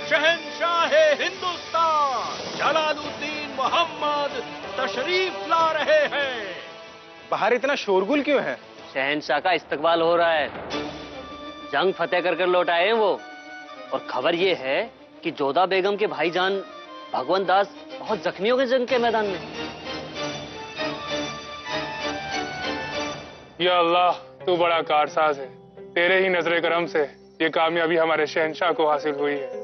शहंशाह हिंदुस्तान जलालुद्दीन मोहम्मद तशरीफ ला रहे हैं। बाहर इतना शोरगुल क्यों है? शहंशाह का इस्तकबाल हो रहा है। जंग फतेह कर लौट आए हैं वो। और खबर ये है कि जोधा बेगम के भाईजान भगवंत दास बहुत जख्मी हो गए जंग के मैदान में। या अल्लाह, तू बड़ा कारसाज है। तेरे ही नजर करम से ये कामयाबी हमारे शहंशाह को हासिल हुई है।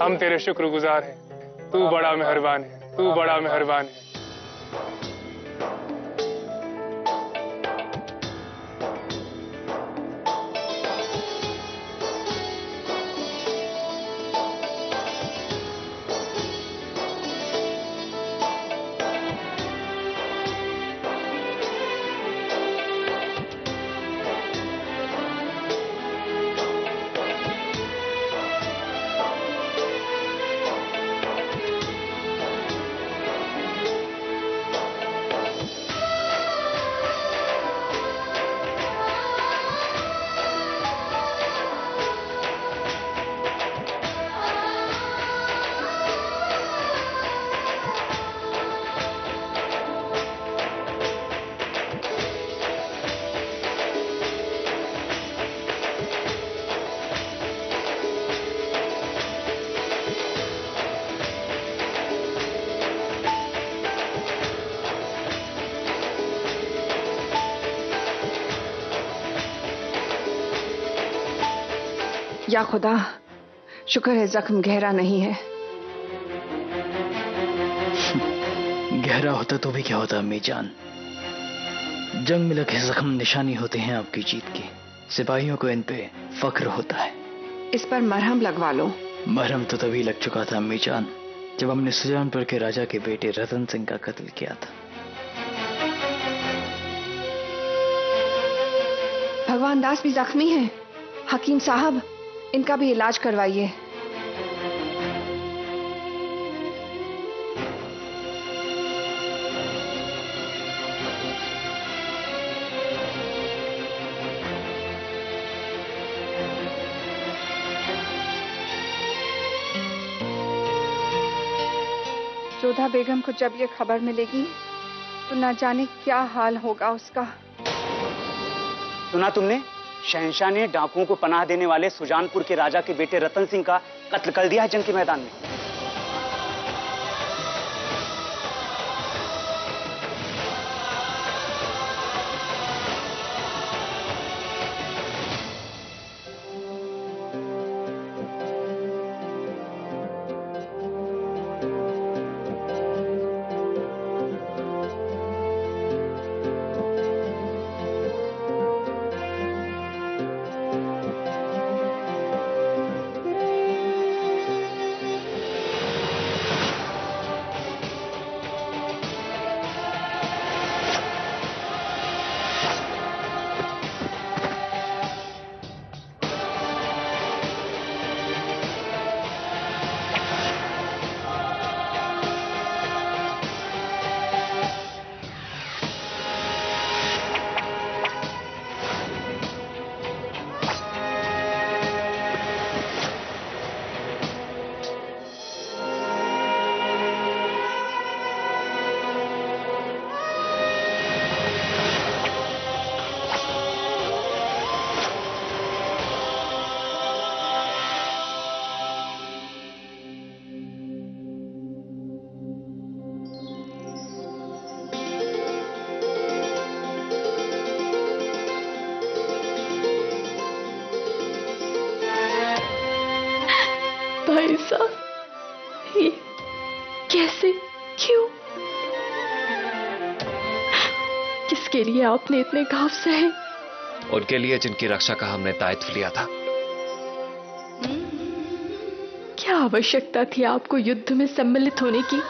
हम तेरे शुक्रगुजार हैं। तू बड़ा मेहरबान है, तू बड़ा मेहरबान है। या खुदा, शुक्र है जख्म गहरा नहीं है। गहरा होता तो भी क्या होता अम्मी जान। जंग में लगे जख्म निशानी होते हैं आपकी जीत की। सिपाहियों को इन पे फख्र होता है। इस पर मरहम लगवा लो। मरहम तो तभी लग चुका था अम्मी जान जब हमने सुजानपुर के राजा के बेटे रतन सिंह का कत्ल किया था। भगवान दास भी जख्मी हैं। हकीम साहब, इनका भी इलाज करवाइए। जोधा बेगम को जब ये खबर मिलेगी तो न जाने क्या हाल होगा उसका। सुना तुमने? शहंशाह ने डाकुओं को पनाह देने वाले सुजानपुर के राजा के बेटे रतन सिंह का कत्ल कर दिया है जंग के मैदान में। भाई साहब, ये कैसे, क्यों, किसके लिए आपने इतने घाव सहे? उनके लिए जिनकी रक्षा का हमने दायित्व लिया था। क्या आवश्यकता थी आपको युद्ध में सम्मिलित होने की?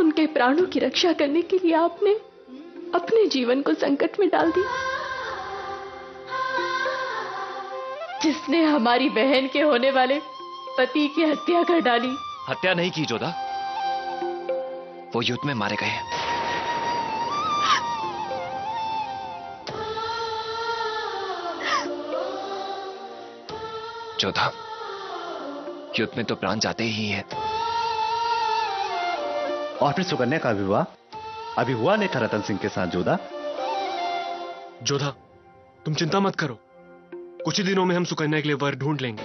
उनके प्राणों की रक्षा करने के लिए आपने अपने जीवन को संकट में डाल दिया। जिसने हमारी बहन के होने वाले पति की हत्या कर डाली। हत्या नहीं की जोधा, वो युद्ध में मारे गए हैं। जोधा, युद्ध में तो प्राण जाते ही हैं। और फिर सुकन्या का विवाह अभी हुआ नहीं था रतन सिंह के साथ जोधा। जोधा, तुम चिंता मत करो, कुछ ही दिनों में हम सुकन्या के लिए वर ढूंढ लेंगे।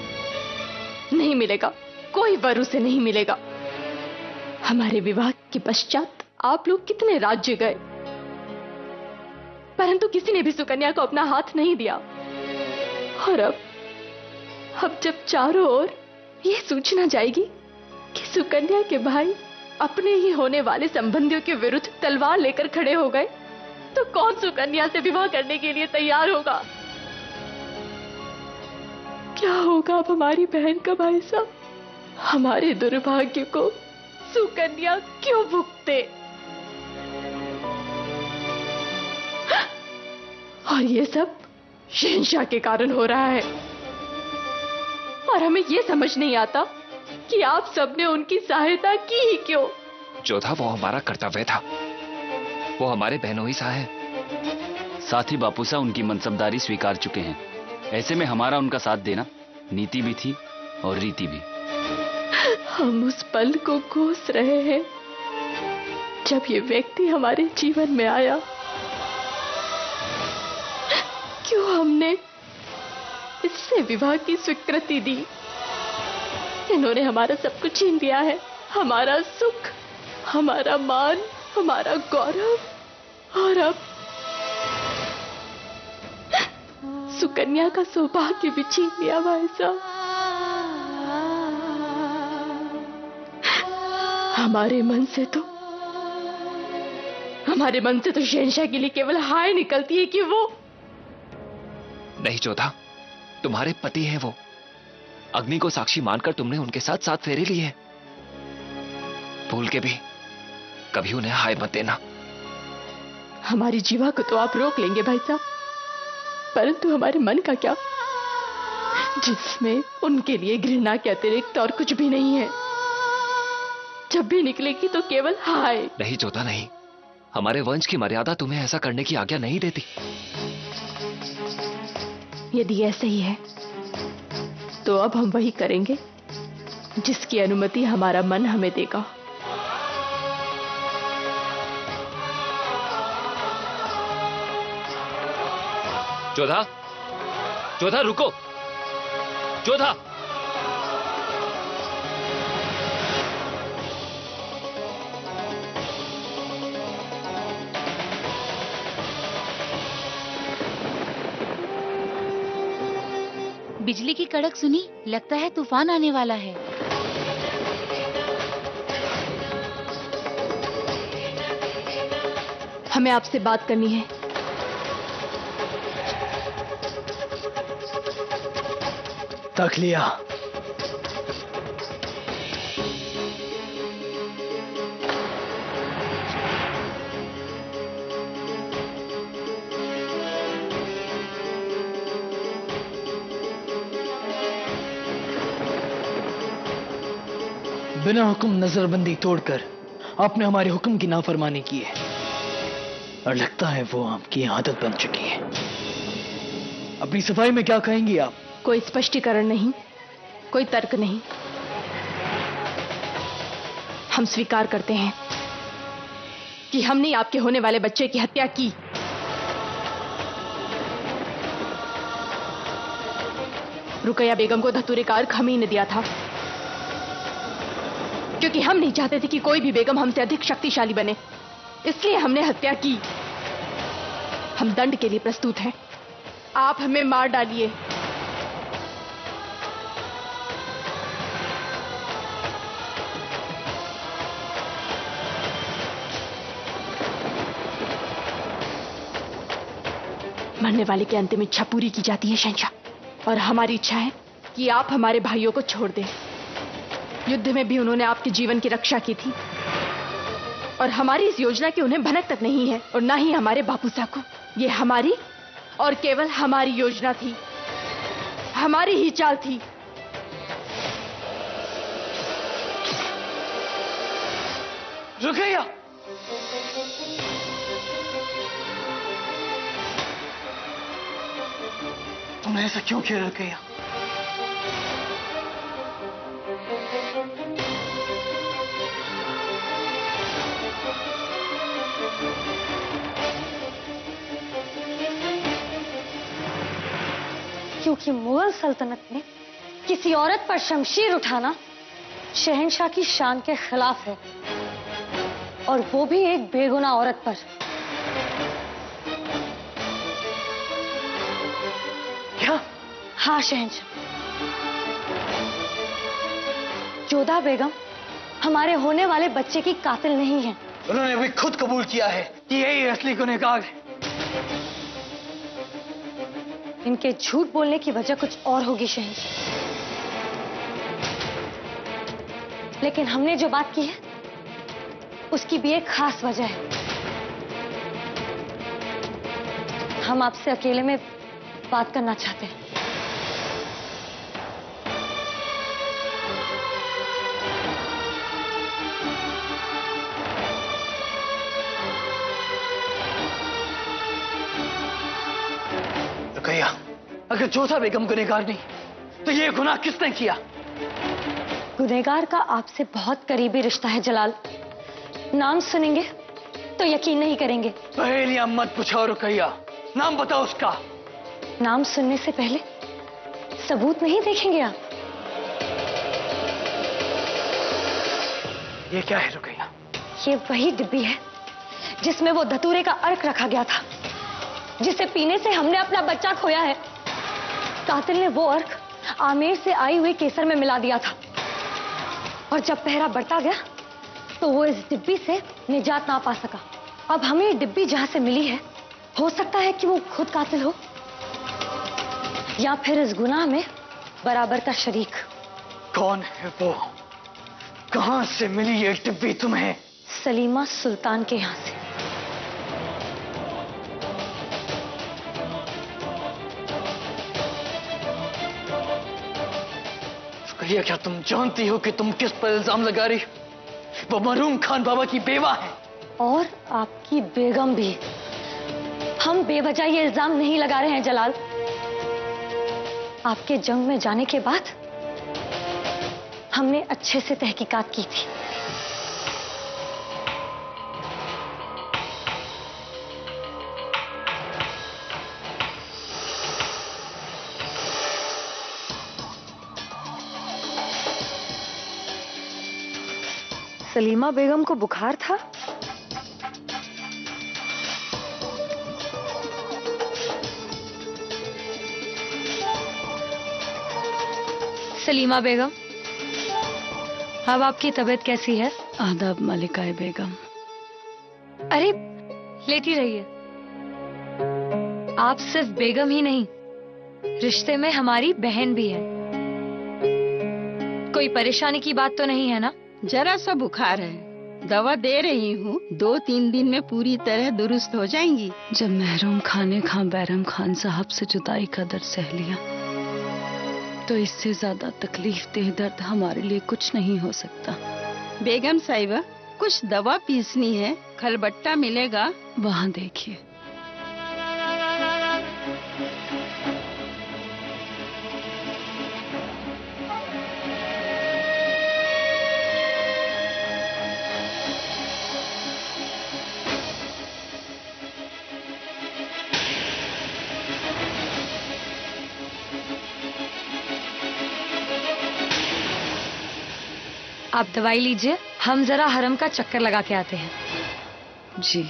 नहीं मिलेगा, कोई वर उसे नहीं मिलेगा। हमारे विवाह के पश्चात आप लोग कितने राज्य गए, परंतु किसी ने भी सुकन्या को अपना हाथ नहीं दिया। और अब जब चारों ओर यह सूचना जाएगी कि सुकन्या के भाई अपने ही होने वाले संबंधियों के विरुद्ध तलवार लेकर खड़े हो गए, तो कौन सुकन्या से विवाह करने के लिए तैयार होगा? क्या होगा अब हमारी बहन का? भाई साहब, हमारे दुर्भाग्य को सुकन्या क्यों भुगते? और ये सब शहंशाह के कारण हो रहा है, और हमें ये समझ नहीं आता कि आप सबने उनकी सहायता की ही क्यों? जोधा, वो हमारा कर्तव्य था, वो हमारे बहनों ही सा है। साथ ही बापू सा उनकी मनसबदारी स्वीकार चुके हैं, ऐसे में हमारा उनका साथ देना नीति भी थी और रीति भी। हम उस पल को कोस रहे हैं जब ये व्यक्ति हमारे जीवन में आया। क्यों हमने इससे विवाह की स्वीकृति दी? इन्होंने हमारा सब कुछ छीन लिया है, हमारा सुख, हमारा मान, हमारा गौरव, और अब सुकन्या का सौभाग्य भी छीन लिया। भाई साहब, हमारे मन से तो शहंशाह के लिए केवल हाय निकलती है कि वो नहीं जोधा, तुम्हारे पति हैं वो। अग्नि को साक्षी मानकर तुमने उनके साथ 7 फेरे लिए। भूल के भी कभी उन्हें हाय मत देना। हमारी जीवा को तो आप रोक लेंगे भाई साहब, परंतु हमारे मन का क्या, जिसमें उनके लिए घृणा के अतिरिक्त और कुछ भी नहीं है। जब भी निकलेगी तो केवल हाय। नहीं जोधा, नहीं, हमारे वंश की मर्यादा तुम्हें ऐसा करने की आज्ञा नहीं देती। यदि ऐसा ही है तो अब हम वही करेंगे जिसकी अनुमति हमारा मन हमें देगा। जोधा, जोधा रुको, जोधा। बिजली की कड़क सुनी, लगता है तूफान आने वाला है। हमें आपसे बात करनी है। तक लिया। बिना हुक्म नजरबंदी तोड़कर आपने हमारे हुक्म की नाफरमानी की है, और लगता है वो आपकी आदत बन चुकी है। अपनी सफाई में क्या कहेंगी आप? कोई स्पष्टीकरण नहीं, कोई तर्क नहीं। हम स्वीकार करते हैं कि हमने आपके होने वाले बच्चे की हत्या की। रुकैया बेगम को धतूरे का अर्क हम ही ने दिया था, क्योंकि हम नहीं चाहते थे कि कोई भी बेगम हमसे अधिक शक्तिशाली बने, इसलिए हमने हत्या की। हम दंड के लिए प्रस्तुत हैं, आप हमें मार डालिए। मरने वाले की अंतिम इच्छा पूरी की जाती है शहंशाह, और हमारी इच्छा है कि आप हमारे भाइयों को छोड़ दें। युद्ध में भी उन्होंने आपके जीवन की रक्षा की थी, और हमारी इस योजना की उन्हें भनक तक नहीं है, और ना ही हमारे बापू साहब को। ये हमारी और केवल हमारी योजना थी, हमारी ही चाल थी। रुकैया, तुमने ऐसा क्यों किया रुकैया? क्योंकि मुगल सल्तनत में किसी औरत पर शमशीर उठाना शहंशाह की शान के खिलाफ है, और वो भी एक बेगुनाह औरत पर। क्या? हाँ शहंशाह, जोधा बेगम हमारे होने वाले बच्चे की कातिल नहीं है। उन्होंने अभी खुद कबूल किया है कि यही असली गुनहगार है। इनके झूठ बोलने की वजह कुछ और होगी शहंशाह, लेकिन हमने जो बात की है उसकी भी एक खास वजह है। हम आपसे अकेले में बात करना चाहते हैं। रुकैया, अगर जोधा बेगम गुनहगार नहीं तो ये गुनाह किसने किया? गुनहगार का आपसे बहुत करीबी रिश्ता है जलाल। नाम सुनेंगे तो यकीन नहीं करेंगे। पहेलियां मत पूछो रुकैया, नाम बताओ उसका। नाम सुनने से पहले सबूत नहीं देखेंगे आप? ये क्या है रुकैया? ये वही डिब्बी है जिसमें वो धतूरे का अर्क रखा गया था, जिसे पीने से हमने अपना बच्चा खोया है। कातिल ने वो अर्क आमेर से आई हुई केसर में मिला दिया था, और जब पहरा बढ़ता गया तो वो इस डिब्बी से निजात ना पा सका। अब हमें ये डिब्बी जहां से मिली है, हो सकता है कि वो खुद कातिल हो, या फिर इस गुनाह में बराबर का शरीक। कौन है वो? कहां से मिली ये डिब्बी तुम्हें? सलीमा सुल्तान के यहां से। रुकैया, क्या तुम जानती हो कि तुम किस पर इल्जाम लगा रही? वो मरूम खान बाबा की बेवा है, और आपकी बेगम भी। हम बेवजह ये इल्जाम नहीं लगा रहे हैं जलाल। आपके जंग में जाने के बाद हमने अच्छे से तहकीकात की थी। सलीमा बेगम को बुखार था? सलीमा बेगम, अब आपकी तबीयत कैसी है? आदाब मलिकाए बेगम। अरे लेटी रहिए। आप सिर्फ बेगम ही नहीं, रिश्ते में हमारी बहन भी है। कोई परेशानी की बात तो नहीं है ना? जरा सा बुखार है, दवा दे रही हूँ, 2-3 दिन में पूरी तरह दुरुस्त हो जाएंगी। जब महरूम खाने खां बैरम खान साहब से जुदाई का दर्द सह लिया, तो इससे ज्यादा तकलीफ देह दर्द हमारे लिए कुछ नहीं हो सकता। बेगम साहिबा, कुछ दवा पीसनी है, खलबट्टा मिलेगा, वहाँ देखिए। आप दवाई लीजिए, हम जरा हरम का चक्कर लगा के आते हैं। जी।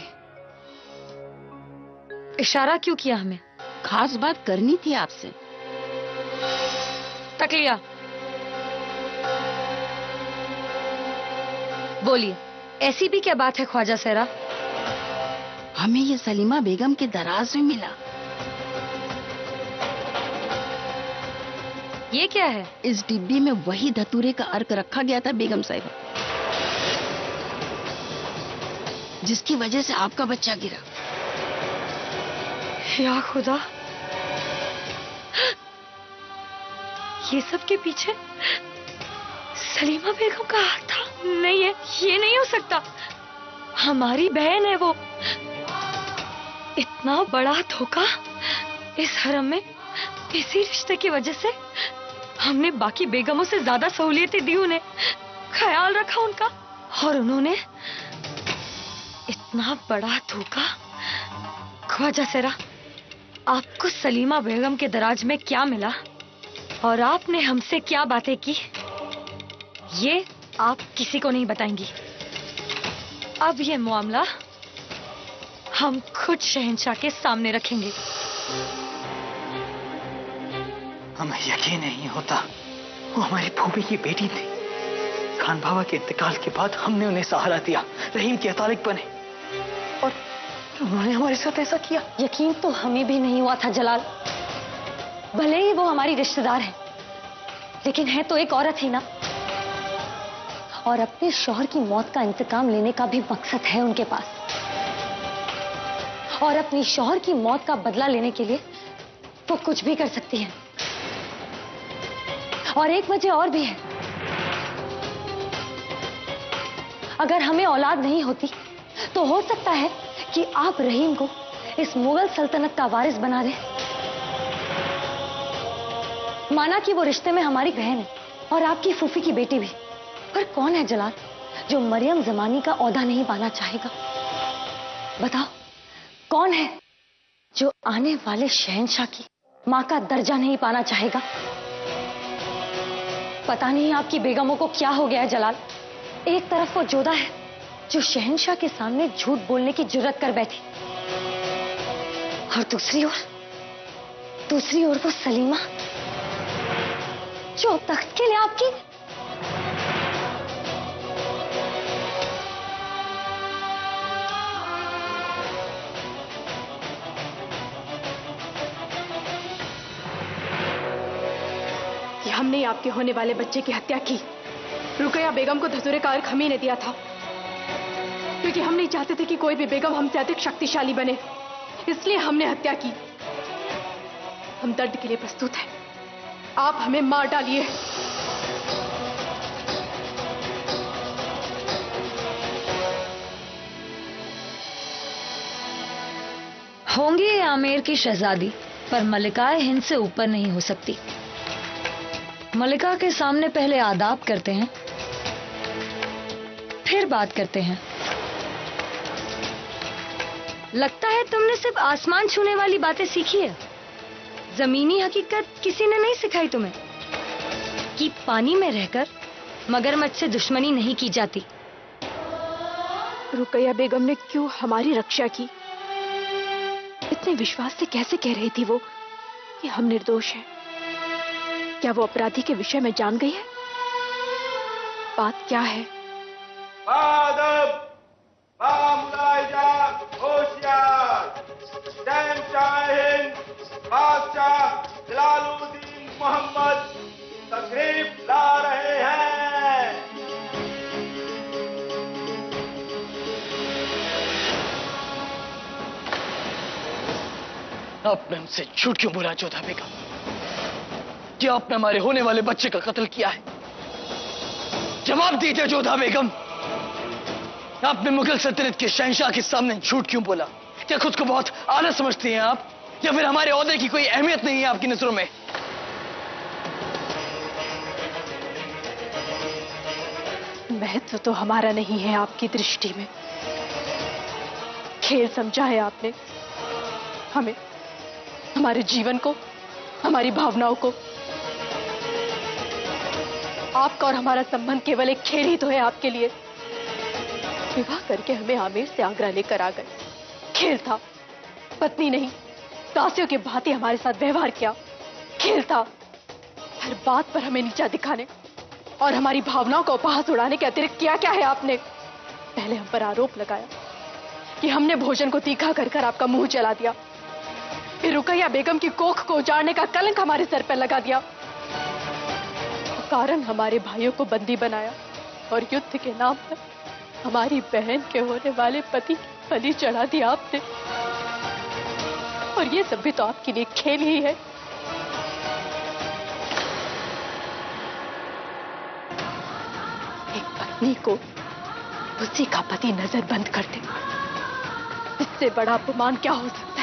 इशारा क्यों किया हमें? खास बात करनी थी आपसे। तकलिया, बोलिए, ऐसी भी क्या बात है ख्वाजा सहरा? हमें ये सलीमा बेगम के दराज में मिला। ये क्या है? इस डिब्बी में वही धतूरे का अर्क रखा गया था बेगम साहिबा, जिसकी वजह से आपका बच्चा गिरा। या खुदा, ये सब के पीछे सलीमा बेगम का हाथ था? नहीं है, ये नहीं हो सकता। हमारी बहन है वो। इतना बड़ा धोखा इस हरम में, इसी रिश्ते की वजह से हमने बाकी बेगमों से ज्यादा सहूलियतें दी, उन्हें ख्याल रखा उनका, और उन्होंने इतना बड़ा धोखा। ख्वाजा सहरा, आपको सलीमा बेगम के दराज में क्या मिला और आपने हमसे क्या बातें की, ये आप किसी को नहीं बताएंगी। अब ये मामला हम खुद शहंशाह के सामने रखेंगे। हमें यकीन नहीं होता वो हमारी फूफी की बेटी थी। खान बाबा के इंतकाल के बाद हमने उन्हें सहारा दिया, रहीम के अतालिक बने और उन्होंने हमारे साथ ऐसा किया। यकीन तो हमें भी नहीं हुआ था जलाल। भले ही वो हमारी रिश्तेदार है, लेकिन है तो एक औरत ही ना। और अपने शौहर की मौत का इंतकाम लेने का भी मकसद है उनके पास। और अपनी शौहर की मौत का बदला लेने के लिए वो कुछ भी कर सकती है। और एक वजह और भी है, अगर हमें औलाद नहीं होती तो हो सकता है कि आप रहीम को इस मुगल सल्तनत का वारिस बना दें। माना कि वो रिश्ते में हमारी बहन है और आपकी फूफी की बेटी भी, पर कौन है जलाल जो मरियम जमानी का ओहदा नहीं पाना चाहेगा? बताओ, कौन है जो आने वाले शहंशाह की मां का दर्जा नहीं पाना चाहेगा? पता नहीं आपकी बेगमों को क्या हो गया है जलाल। एक तरफ वो जोधा है जो शहंशाह के सामने झूठ बोलने की जुर्रत कर बैठी, और दूसरी ओर वो सलीमा जो तख्त के लिए आपकी कि हमने आपके होने वाले बच्चे की हत्या की। रुकैया बेगम को धतूरे का अर्क हमी ने दिया था, क्योंकि हम नहीं चाहते थे कि कोई भी बेगम हमसे अधिक शक्तिशाली बने, इसलिए हमने हत्या की। हम दर्द के लिए प्रस्तुत हैं, आप हमें मार डालिए। होंगे आमेर की शहजादी, पर मलिकाए हिंद से ऊपर नहीं हो सकती। मलिका के सामने पहले आदाब करते हैं, फिर बात करते हैं। लगता है तुमने सिर्फ आसमान छूने वाली बातें सीखी है, जमीनी हकीकत किसी ने नहीं सिखाई तुम्हें कि पानी में रहकर मगरमच्छ से दुश्मनी नहीं की जाती। रुकैया बेगम ने क्यों हमारी रक्षा की? इतने विश्वास से कैसे कह रही थी वो कि हम निर्दोष हैं? क्या वो अपराधी के विषय में जान गई है? बात क्या है? होशियार शहंशाह हिंद बादशाह जलालुद्दीन मोहम्मद तशरीफ ला रहे हैं। आपने हमसे झूठ क्यों बोला जोधा बेगम? क्या आपने हमारे होने वाले बच्चे का कत्ल किया है? जवाब दीजिए जोधा बेगम। आपने मुगल सल्तनत के शहंशाह के सामने झूठ क्यों बोला? क्या खुद को बहुत आला समझती हैं आप, या फिर हमारे ओहदे की कोई अहमियत नहीं है आपकी नजरों में? महत्व तो हमारा नहीं है आपकी दृष्टि में। खेल समझा है आपने हमें, हमारे जीवन को, हमारी भावनाओं को। आपका और हमारा संबंध केवल एक खेल ही तो है आपके लिए। विवाह करके हमें आमेर से आगरा लेकर आ गए, खेल था। पत्नी नहीं, दासियों की भांति हमारे साथ व्यवहार किया, खेल था। हर बात पर हमें नीचा दिखाने और हमारी भावनाओं को उपहास उड़ाने के अतिरिक्त किया क्या है आपने? पहले हम पर आरोप लगाया कि हमने भोजन को तीखा कर कर आपका मुंह जला दिया, फिर रुकैया बेगम की कोख को उजाड़ने का कलंक हमारे सर पर लगा दिया, कारण हमारे भाइयों को बंदी बनाया और युद्ध के नाम पर हमारी बहन के होने वाले पति की बलि चढ़ा दी आपने। और ये सब भी तो आपके लिए खेल ही है। एक पत्नी को उसी का पति नजर बंद कर दे, इससे बड़ा अपमान क्या हो सकता?